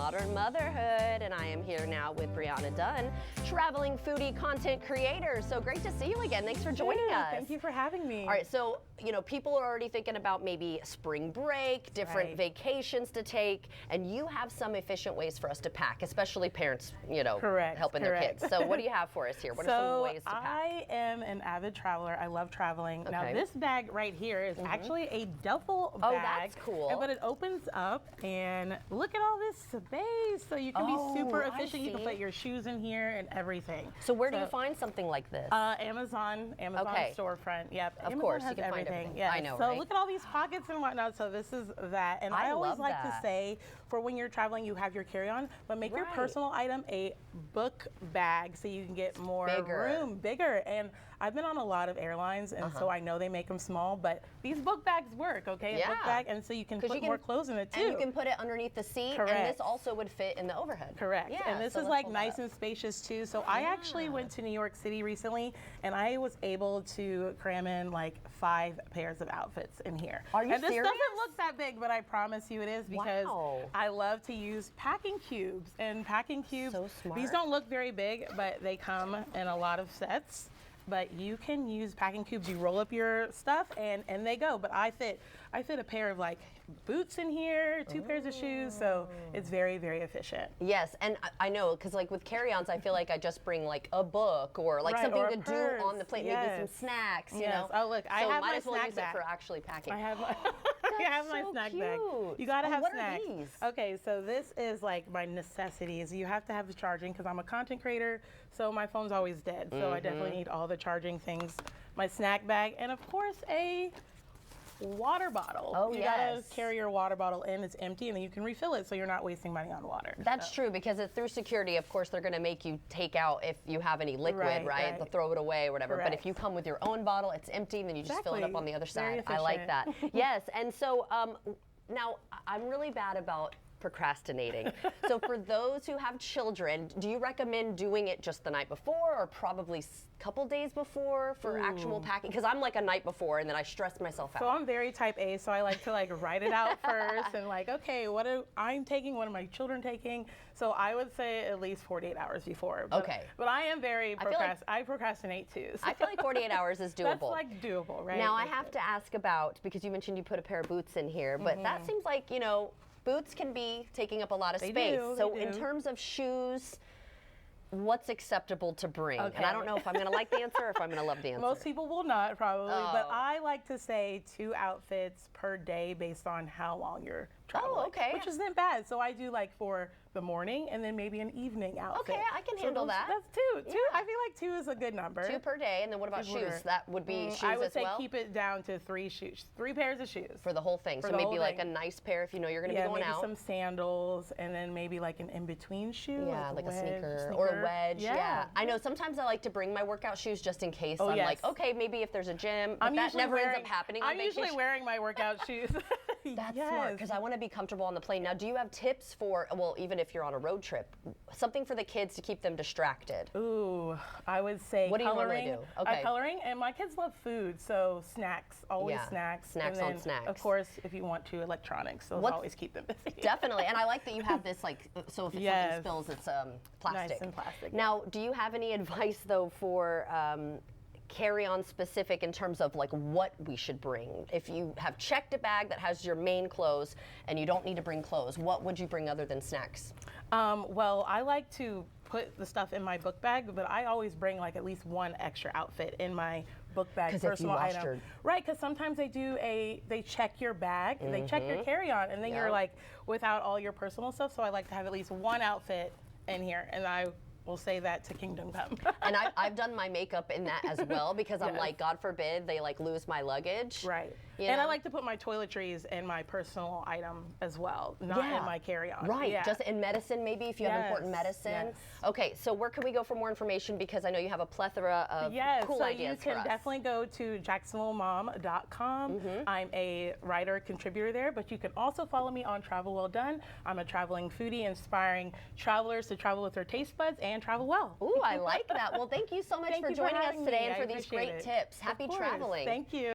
Modern Motherhood, and I am here now with Brianna Dunn, traveling foodie content creator. So great to see you again. Thanks for joining us. Thank you for having me. All right, so people are already thinking about maybe spring break, different vacations to take, and you have some efficient ways for us to pack, especially parents, helping their kids. So what do you have for us here? What are some ways to pack? I am an avid traveler. I love traveling. Okay. Now this bag right here is actually a duffel bag. Oh, that's cool. But it opens up and look at all this space. So you can be super efficient. You can put your shoes in here and everything. So where do you find something like this? Amazon storefront. Yep. Of Amazon course, has you can find everything. Yes. I know, So right? look at all these pockets and whatnot. So this is that. And I always like to say, for when you're traveling, you have your carry-on, but make your personal item a book bag so you can get more room, bigger. And I've been on a lot of airlines, and so I know they make them small, but these book bags work, okay? A book bag, and so you can put more clothes in it too. And you can put it underneath the seat, and this also would fit in the overhead. Correct. Yeah, and this is like nice and spacious too. So I actually went to New York City recently, and I was able to cram in like 5 pairs of outfits in here. Are you serious? And this doesn't look that big, but I promise you it is, because I love to use packing cubes. And packing cubes, so smart. These don't look very big, but they come in a lot of sets. But you can use packing cubes. You roll up your stuff and they go. But I fit a pair of like boots in here, 2 pairs of shoes, so it's very, very efficient. Yes, and I know, because like with carry-ons, I feel like I just bring like a book or like something to do on the plane, maybe some snacks, you know. Oh look, I have my snack bag. So might as well use it for actually packing. I have my, my snack bag. You gotta have snacks. What are these? Okay, so this is like my necessities. You have to have the charging, because I'm a content creator, so my phone's always dead. So I definitely need all the charging things. My snack bag, and of course a water bottle. Oh, you gotta carry your water bottle in. It's empty, and then you can refill it, so you're not wasting money on water. That's true, because it's through security. Of course, they're going to make you take out if you have any liquid, right? They'll throw it away or whatever. But if you come with your own bottle, it's empty, and then you just fill it up on the other side. I like that. Yes, and so now I'm really bad about procrastinating. So for those who have children, do you recommend doing it just the night before, or probably a couple days before for actual packing? Because I'm like a night before, and then I stress myself out. So I'm very type A, so I like to like write it out first and like, okay, what am I taking? What are my children taking? So I would say at least 48 hours before. But, but I am very I procrastinate too. So. I feel like 48 hours is doable. That's like doable, right? Now I have to ask about, because you mentioned you put a pair of boots in here, but that seems like, boots can be taking up a lot of space. So in terms of shoes, what's acceptable to bring? And I don't know if I'm going to like the answer or if I'm going to love the answer. Most people will not, probably, but I like to say 2 outfits per day based on how long you're traveling. Which isn't bad. So I do like for the morning and then maybe an evening outfit. Okay, I can handle that. That's 2. I feel like 2 is a good number. 2 per day. And then what about shoes? That would be shoes as well? I would say keep it down to 3 shoes, 3 pairs of shoes. For the whole thing. So maybe like a nice pair if you know you're going to be going out. Maybe some sandals, and then maybe like an in-between shoe. Yeah, like a sneaker or a wedge. Yeah. I know sometimes I like to bring my workout shoes just in case. I'm like, okay, maybe if there's a gym, but that never ends up happening on vacation. I'm usually wearing my workout shoes. That's smart, because I want to be comfortable on the plane. Now, do you have tips for, well, even if you're on a road trip, something for the kids to keep them distracted? Ooh, I would say what coloring. Do you normally do? Coloring, and my kids love food, so snacks, always snacks. Snacks and then, on snacks. Of course, if you want to, electronics, those always keep them busy. Definitely, and I like that you have this, like, so if something spills, it's plastic. Nice and plastic. Now, do you have any advice, though, for carry-on specific in terms of like what we should bring? If you have checked a bag that has your main clothes and you don't need to bring clothes, what would you bring other than snacks? Well, I like to put the stuff in my book bag, but I always bring like at least 1 extra outfit in my book bag, personal item. Right, because sometimes they check your bag, they check your carry-on, and then you're like without all your personal stuff. So I like to have at least 1 outfit in here, and I will say that to Kingdom Come. And I've done my makeup in that as well, because I'm like, God forbid they like lose my luggage. Right. And I like to put my toiletries in my personal item as well, not in my carry-on. Right, just in medicine maybe, if you have important medicine. Okay, so where can we go for more information? Because I know you have a plethora of cool ideas for us. You can definitely go to jacksonvillemom.com. I'm a writer, contributor there, but you can also follow me on Travel Well Done. I'm a traveling foodie, inspiring travelers to travel with their taste buds and travel well. Ooh, I like that. Well, thank you so much for joining us today and for these great tips. Happy traveling. Thank you.